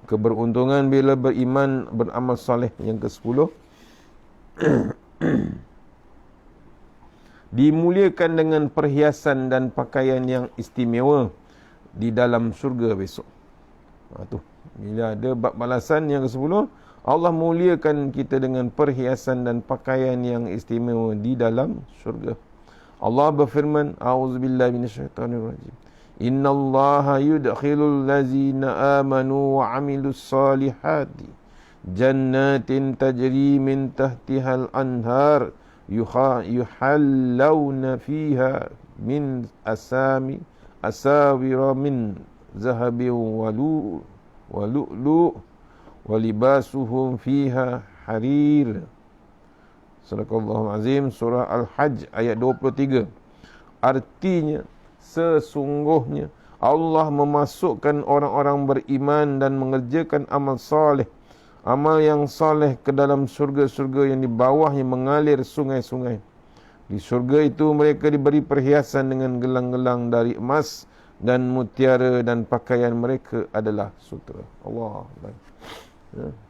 Keberuntungan bila beriman, beramal soleh. Yang ke-10, dimuliakan dengan perhiasan dan pakaian yang istimewa di dalam syurga besok. Tu. Bila ada bab balasan yang ke-10, Allah muliakan kita dengan perhiasan dan pakaian yang istimewa di dalam syurga. Allah berfirman, A'udzubillahi minasyaitonirrajim. Innallaha yudkhilul ladzina amanu wa 'amilus solihati jannatin tajri min tahtihal anhar yuhallawna fiha min asawira min zahabin wa lu'lu' walibasuhum fiha harir. Sadaqallahul azim. Surah Al-Hajj ayat 23. Artinya, sesungguhnya Allah memasukkan orang-orang beriman dan mengerjakan amal soleh, amal yang soleh, ke dalam surga-surga yang di bawahnya mengalir sungai-sungai. Di surga itu mereka diberi perhiasan dengan gelang-gelang dari emas dan mutiara, dan pakaian mereka adalah sutera. Allah.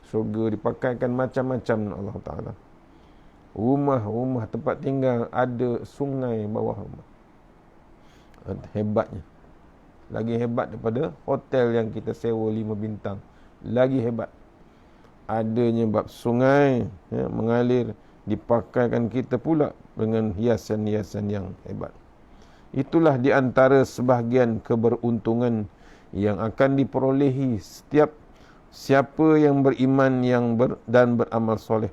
Surga dipakaikan macam-macam Allah Ta'ala. Rumah tempat tinggal ada sungai bawah rumah. Hebatnya. Lagi hebat daripada hotel yang kita sewa 5 bintang. Lagi hebat. Adanya bab sungai mengalir, dipakaikan kita pula dengan hiasan-hiasan yang hebat. Itulah di antara sebahagian keberuntungan yang akan diperolehi setiap siapa yang beriman dan beramal soleh.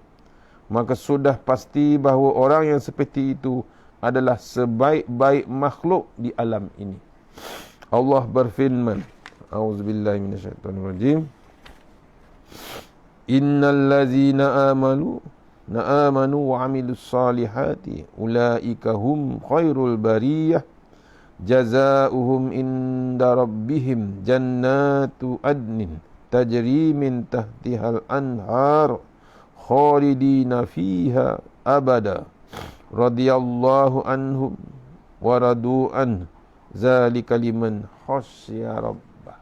Maka sudah pasti bahawa orang yang seperti itu adalah sebaik-baik makhluk di alam ini. Allah berfirman, A'udzubillahi minasyaitonirrajim. Innal ladzina amanu wa 'amilus solihati ulaika hum khairul bariyah jazaohum inda rabbihim jannatu adnin tajri min tahtihal anhar khalidina fiha abada radhiyallahu anhum wa radu an zalika liman khasya rabbah.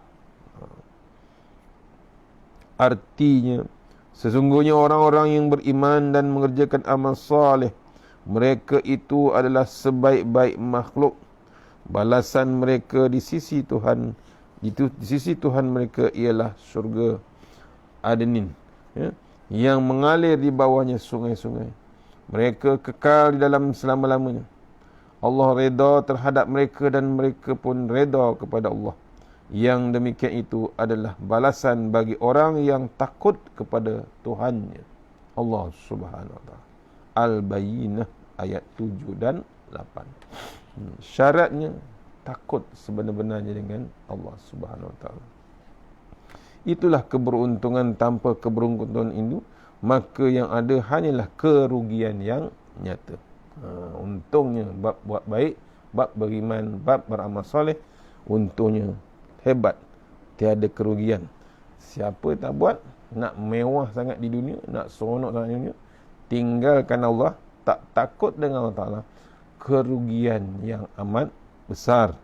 Artinya, sesungguhnya orang-orang yang beriman dan mengerjakan amal saleh, mereka itu adalah sebaik-baik makhluk. Balasan mereka di sisi Tuhan, di sisi Tuhan mereka ialah syurga Adnin, yang mengalir di bawahnya sungai-sungai. Mereka kekal di dalam selama-lamanya. Allah redha terhadap mereka dan mereka pun redha kepada Allah. Yang demikian itu adalah balasan bagi orang yang takut kepada Tuhannya. Allah Subhanahu wa taala. Al-Bayyinah ayat 7 dan 8. Syaratnya takut sebenar-benarnya dengan Allah Subhanahu wa taala. Itulah keberuntungan. Tanpa keberuntungan itu, maka yang ada hanyalah kerugian yang nyata. Untungnya bab buat baik, bab beriman, bab beramal soleh, untungnya hebat, tiada kerugian. Siapa tak buat, nak mewah sangat di dunia, nak seronok sangat di dunia, tinggalkan Allah, tak takut dengan Allah Ta'ala, kerugian yang amat besar.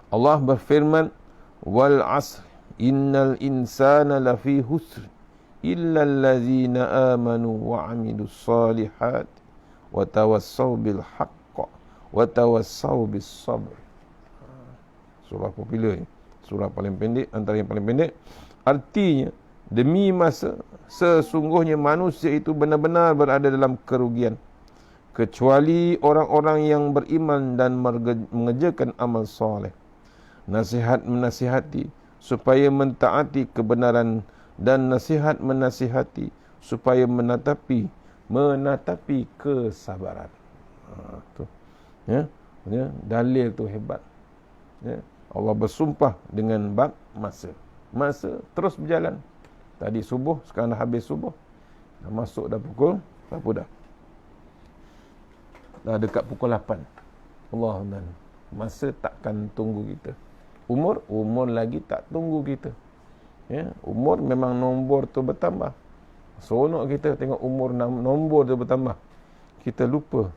Allah berfirman, wal asr innal insana lafi husr illa allazina amanu wa 'amilus solihat wa tawassaw bil haqq wa tawassaw bis sabr. Surah popular ni, surah paling pendek, antara yang paling pendek. Artinya, demi masa, sesungguhnya manusia itu benar-benar berada dalam kerugian, kecuali orang-orang yang beriman dan mengerjakan amal soleh. Nasihat menasihati supaya mentaati kebenaran, dan nasihat menasihati supaya menatapi kesabaran. Tu. Dalil tu hebat. Allah bersumpah dengan bab masa. Masa terus berjalan. Tadi subuh, sekarang dah habis subuh. Dah masuk dah pukul berapa dah? Dah dekat pukul 8. Allah, masa takkan tunggu kita. Umur lagi tak tunggu kita. Umur memang nombor tu bertambah. Seronok kita tengok umur nombor tu bertambah. Kita lupa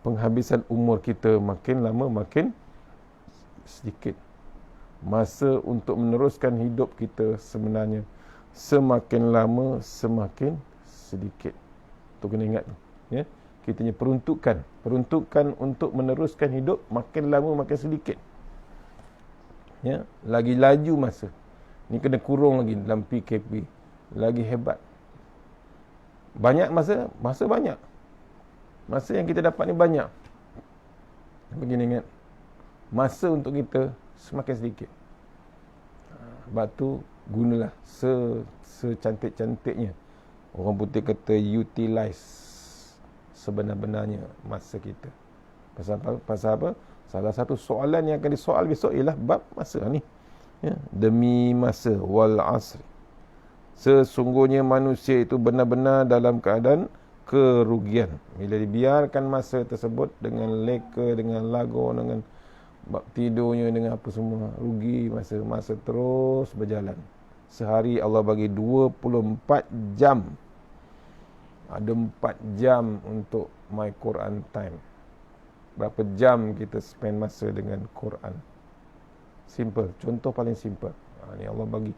penghabisan umur kita makin lama makin sedikit. Masa untuk meneruskan hidup kita sebenarnya semakin lama semakin sedikit. Tu kena ingat tu, ya. Kita punya peruntukan untuk meneruskan hidup makin lama makin sedikit. Ya, lagi laju masa. Ni kena kurung lagi dalam PKP. Lagi hebat. Banyak masa banyak. Masa yang kita dapat ni banyak. Begini ingat. Masa untuk kita semakin sedikit. Sebab tu gunalah secantik-cantiknya. Orang putih kata utilize sebenar-benarnya masa kita. Pasal apa? Salah satu soalan yang akan disoal besok ialah bab masa ni. Ya, demi masa wal asri. Sesungguhnya manusia itu benar-benar dalam keadaan kerugian. Bila dibiarkan masa tersebut dengan leka, dengan lagu, dengan bab tidurnya, dengan apa semua, rugi masa terus berjalan. Sehari Allah bagi 24 jam. Ada 4 jam untuk my Quran time. Berapa jam kita spend masa dengan Quran? Simple, contoh paling simple. Ni Allah bagi.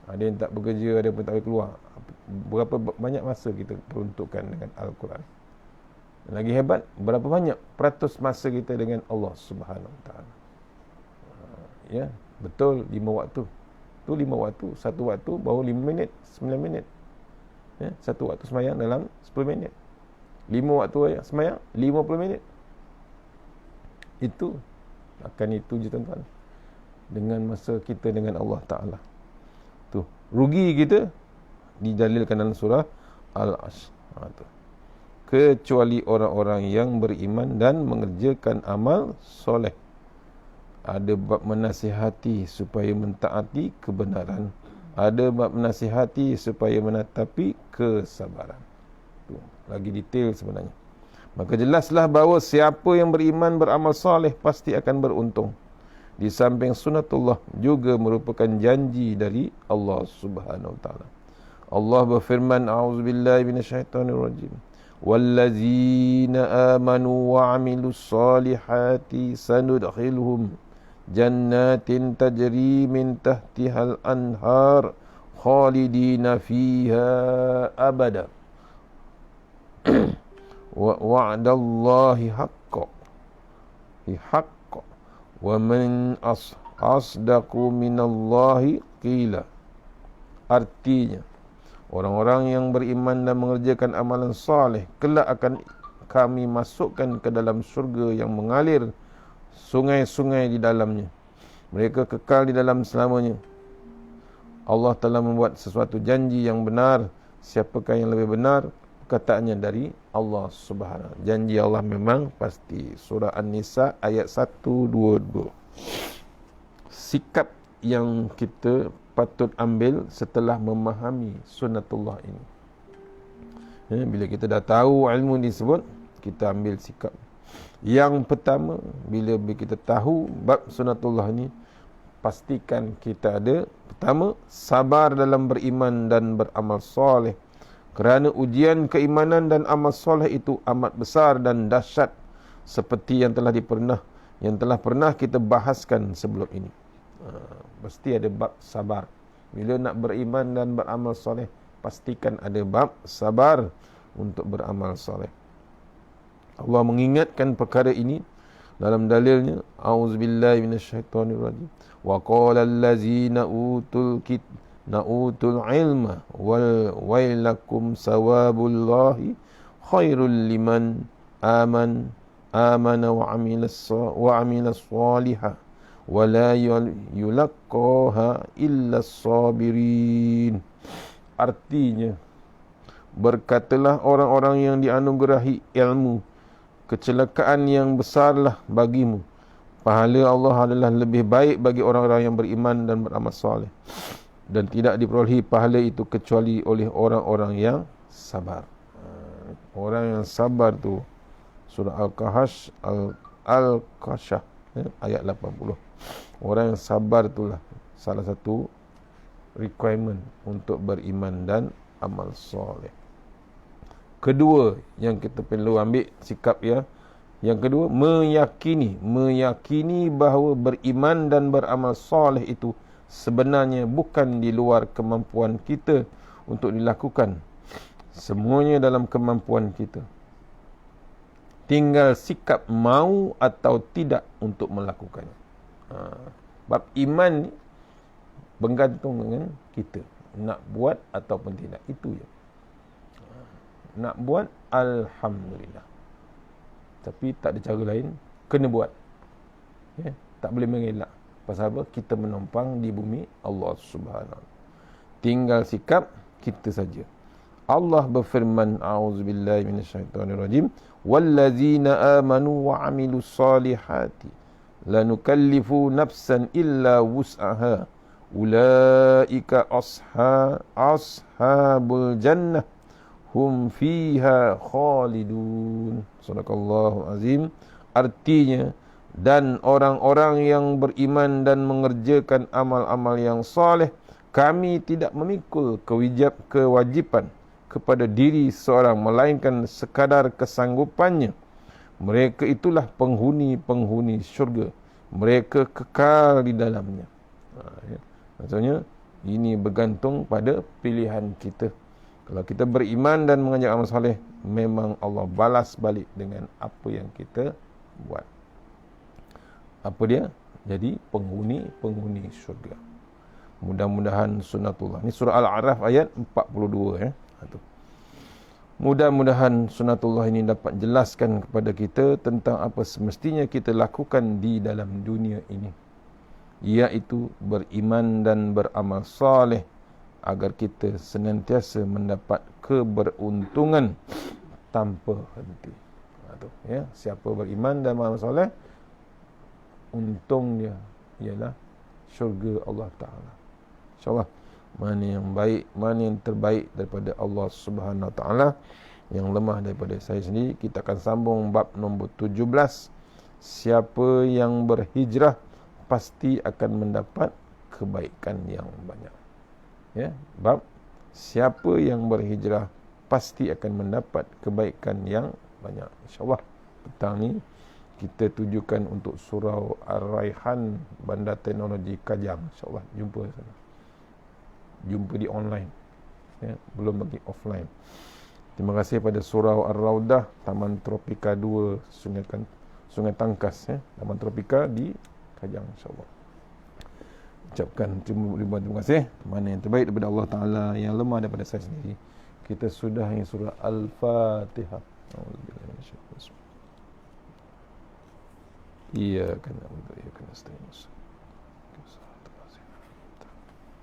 Ada yang tak bekerja, ada pun tak boleh keluar. Berapa banyak masa kita peruntukkan dengan Al-Quran? Lagi hebat, berapa banyak peratus masa kita dengan Allah Subhanahu Wa Taala? Ya, betul 5 waktu. Tu 5 waktu, satu waktu baru 5 minit, 9 minit. Ya, satu waktu sembahyang dalam 10 minit. 5 waktu sembahyang 50 minit. Itu je tuan-tuan. Dengan masa kita dengan Allah Ta'ala. Tu, rugi kita didalilkan dalam surah Al-Asr. Kecuali orang-orang yang beriman dan mengerjakan amal soleh. Ada bab menasihati supaya mentaati kebenaran. Ada bab menasihati supaya menatapi kesabaran. Tu, lagi detail sebenarnya. Maka jelaslah bahawa siapa yang beriman beramal soleh pasti akan beruntung. Di samping sunatullah juga merupakan janji dari Allah Subhanahu Wa Taala. Allah berfirman, a'udzubillahi minasyaitonirrajim. Wallazina amanu wa 'amilus solihati sanudkhiluhum jannatin tajri min tahtihal anhar khalidina fiha abada. Wa'dallahi haqqan wa man asdaqu minallahi qila. Artinya, orang-orang yang beriman dan mengerjakan amalan saleh kelak akan kami masukkan ke dalam syurga yang mengalir sungai-sungai di dalamnya. Mereka kekal di dalam selamanya. Allah telah membuat sesuatu janji yang benar. Siapakah yang lebih benar? Perkataannya dari Allah Subhanahu. Janji Allah memang pasti. Surah An-Nisa ayat 122. Sikap yang kita patut ambil setelah memahami sunnatullah ini. Bila kita dah tahu ilmu disebut, kita ambil sikap. Yang pertama, bila kita tahu bab sunnatullah ini, pastikan kita ada, pertama, sabar dalam beriman dan beramal soleh. Kerana ujian keimanan dan amal soleh itu amat besar dan dahsyat, seperti yang telah pernah kita bahaskan sebelum ini. Pasti ada bab sabar. Bila nak beriman dan beramal soleh, pastikan ada bab sabar untuk beramal soleh. Allah mengingatkan perkara ini dalam dalilnya, a'udzubillahi minasyaitonirrajim. Wa qala allazina utul ilma wailakum sawabullahi khairul liman amana wa amila salihah wa la yulaqqaha illa sabirin. Artinya, berkatalah orang-orang yang dianugerahi ilmu, kecelakaan yang besarlah bagimu. Pahala Allah adalah lebih baik bagi orang-orang yang beriman dan beramal soleh. Dan tidak diperolehi pahala itu kecuali oleh orang-orang yang sabar. Orang yang sabar tu surah Al-Kahsyah ayat 80. Orang yang sabar itulah salah satu requirement untuk beriman dan amal soleh. Kedua yang kita perlu ambil sikap, ya, Yang kedua, meyakini bahawa beriman dan beramal soleh itu sebenarnya bukan di luar kemampuan kita untuk dilakukan. Semuanya dalam kemampuan kita. Tinggal sikap mau atau tidak untuk melakukannya. Bab iman ni bergantung dengan kita. Nak buat ataupun tidak. Itu je. Nak buat, alhamdulillah. Tapi tak ada cara lain, kena buat. Ya? Tak boleh mengelak. Pasal apa? Kita menumpang di bumi Allah Subhanahu. Tinggal sikap kita saja. Allah berfirman, a'udzubillahi minasyaitonirrajim, wallazina amanu wa 'amilus solihati lanukallifu nafsan illa wus'aha ulaika ashabul jannah hum fiha khalidun. Sadaqallahu azim. Artinya, dan orang-orang yang beriman dan mengerjakan amal-amal yang soleh, kami tidak memikul kewajipan kepada diri seorang melainkan sekadar kesanggupannya. Mereka itulah penghuni syurga. Mereka kekal di dalamnya. Maksudnya, ini bergantung pada pilihan kita. Kalau kita beriman dan mengajak amal soleh, memang Allah balas balik dengan apa yang kita buat. Apa dia? Jadi penghuni syurga. Mudah-mudahan sunnatullah. Ini surah Al-A'raf ayat 42 Mudah-mudahan sunnatullah ini dapat jelaskan kepada kita tentang apa semestinya kita lakukan di dalam dunia ini, iaitu beriman dan beramal soleh agar kita senantiasa mendapat keberuntungan tanpa henti. Ya, siapa beriman dan beramal soleh, untung dia ialah syurga Allah Ta'ala. InsyaAllah, mana yang baik, mana yang terbaik daripada Allah Subhanahu Wa Ta'ala, yang lemah daripada saya sendiri. Kita akan sambung bab nombor 17. Siapa yang berhijrah pasti akan mendapat kebaikan yang banyak. Ya, bab siapa yang berhijrah pasti akan mendapat kebaikan yang banyak. InsyaAllah petang ni kita tujukan untuk surau Ar-Raihan, Bandar Teknologi Kajang. InsyaAllah jumpa sana. Jumpa di online, ya, belum lagi offline. Terima kasih pada surau Ar-Raudah, Taman Tropika 2, Sungai Tangkas, ya, Taman Tropika di Kajang, insyaAllah. Ucapkan terima kasih. Mana yang terbaik daripada Allah Ta'ala, yang lemah daripada saya sendiri. Kita sudah yang surah Al-Fatihah. Iyyaka na'budu wa iyyaka nasta'in.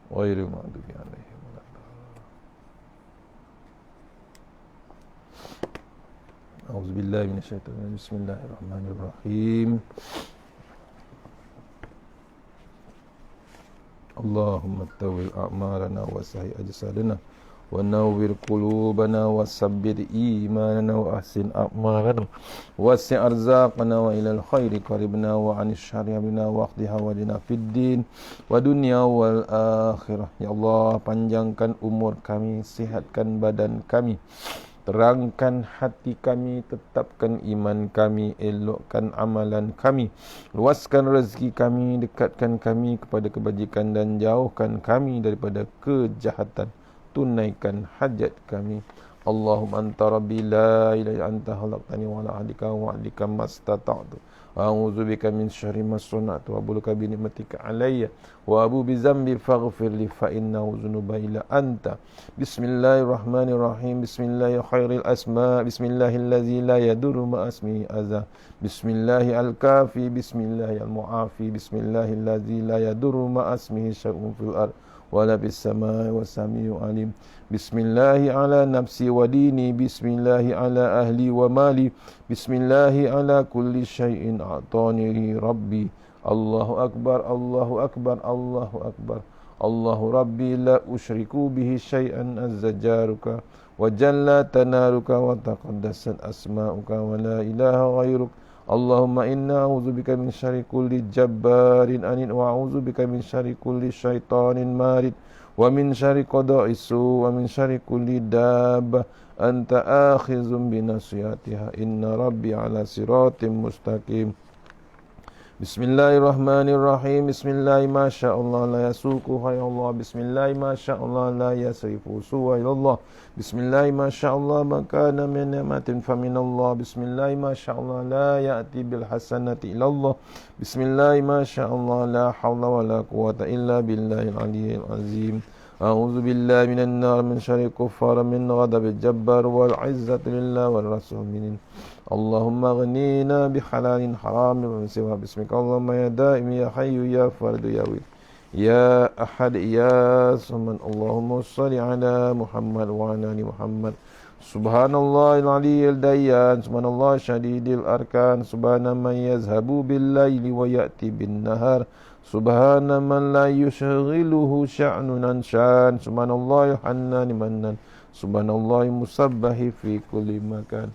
Ghairil maghdubi 'alaihim waladdallin. A'udzubillahi minasyaitonir rajim. Bismillahirrahmanirrahim. Allahumma tawil a'malana wa sahih ajsadana wa nawwir qulubana wa sabbir imanana wa ahsin a'malana wasi' arzaqana wa ilal khairi qaribna wa 'anil syarri bina wa qdi hawajina fid din wa dunya wal akhirah. Ya Allah, panjangkan umur kami, sihatkan badan kami, terangkan hati kami, tetapkan iman kami, elokkan amalan kami, luaskan rezeki kami, dekatkan kami kepada kebajikan dan jauhkan kami daripada kejahatan. Tunaikan hajat kami. Allahumma anta rabbi la ilaha illa anta khalaqtani wa la ahdika wa ahdika mastata'tu. A'udzubika min syarri ma sana'tu wa buluka bi ni'matika alayya wa abu bi dzambi faghfir li fa innahu dzunuba illa anta. Bismillahirrahmanirrahim. Bismillahi khairil asma. Bismillahilladzi la yadurru ma asmihi adza. Bismillahi al-kafi. Bismillahi al-mu'afi. Bismillahilladzi la yadurru ma asmihi syai'un fil ardh wala bis samai wasamiu alim. Bismillahi ala nafsi wa dini. Bismillahi ala ahli wa mali. Bismillahi ala kulli syai'in a'tani rabbi. Allahu akbar, Allahu akbar, Allahu akbar. Allahu rabbi la usyriku bihi syai'an azza jaruka wa jalla tanaruka wa taqaddasat asma'uka wa la ilaha ghairuk. Allahumma inna a'udzubika min syarri kulli jabbarin anid wa a'udzubika min syarri kulli syaitanin marid ومن شر قضاء السوء ومن شر كل دابة أنت آخذ بناصيتها إن ربي على صراط مستقيم بسم الله الرحمن الرحيم بسم الله ما شاء الله لا يسوق خير الله بسم الله ما شاء الله لا يصرف سوء إلى الله بسم الله ما شاء الله ما كان من نعمة فمن الله بسم الله ما شاء الله لا يأتي بالحسنة إلى الله بسم الله ما شاء الله لا حول ولا قوة إلا بالله العلي العظيم أعوذ بالله من النار من شر الكفار من غضب الجبار والعزة لله والرسول من اللهم اغنينا بحلال حرام من سوى باسمك اللهم يا دائم يا حي يا فرد يا ويل يا أحد يا صمد اللهم صل على محمد وعلى آل محمد سبحان الله العلي الديان سبحان الله شديد الأركان سبحان من يذهب بالليل ويأتي بالنهار سبحان من لا يشغله شأن عن شأن سبحان الله الحنان منان سبحان الله مسبح في كل مكان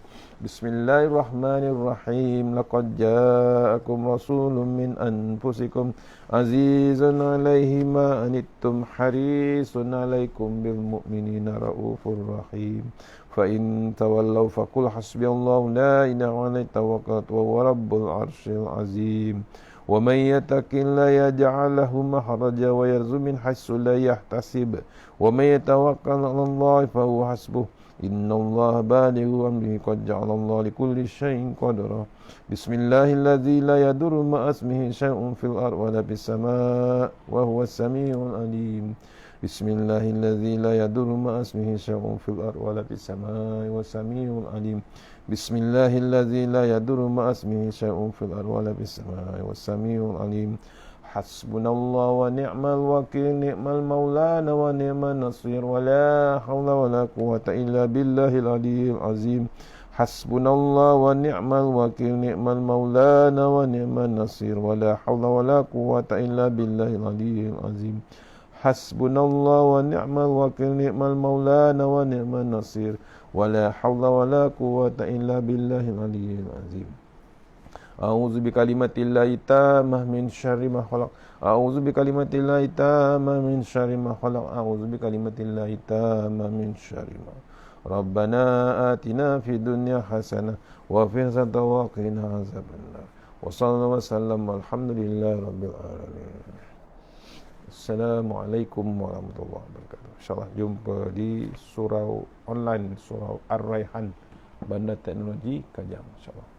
بسم الله الرحمن الرحيم لقد جاءكم رسول من أنفسكم عزيز عليه ما أنتم حريص عليكم بالمؤمنين رؤوف رحيم فإن تولوا فقل حسبي الله لا إله إلا هو توكلت وهو رب العرش العظيم ومن يتق الله يجعل له مخرجا ويرزق من حيث لا يحتسب ومن يتوكل على الله فهو حسبه إن الله بالغ أمره قد جعل الله لكل شيء قدرا بسم الله الذي لا يضر مع اسمه شيء في الأرض ولا في السماء وهو السميع العليم بسم الله الذي لا يضر مع اسمه شيء في الأرض ولا في السماء وهو السميع العليم بسم الله الذي لا يضر مع اسمه شيء في الأرض ولا في السماء وهو السميع العليم حسبنا الله ونعم الوكيل نعم المولى ونعم النصير ولا حول ولا قوة إلا بالله العلي العظيم حسبنا الله ونعم الوكيل نعم المولى ونعم النصير ولا حول ولا قوة إلا بالله العلي العظيم حسبنا الله ونعم الوكيل نعم المولى ونعم النصير ولا حول ولا قوة إلا بالله العلي العظيم أعوذ بكلمات الله التامة من شر ما خلق أعوذ بكلمات الله التامة من شر ما خلق أعوذ بكلمات الله التامة من شر ما ربنا آتنا في الدنيا حسنة وفي الآخرة وقنا عذاب النار وصلى الله وسلم والحمد لله رب العالمين. Assalamualaikum warahmatullahi wabarakatuh. InsyaAllah jumpa di surau online, surau Ar-Raihan, Bandar Teknologi Kajang, InsyaAllah.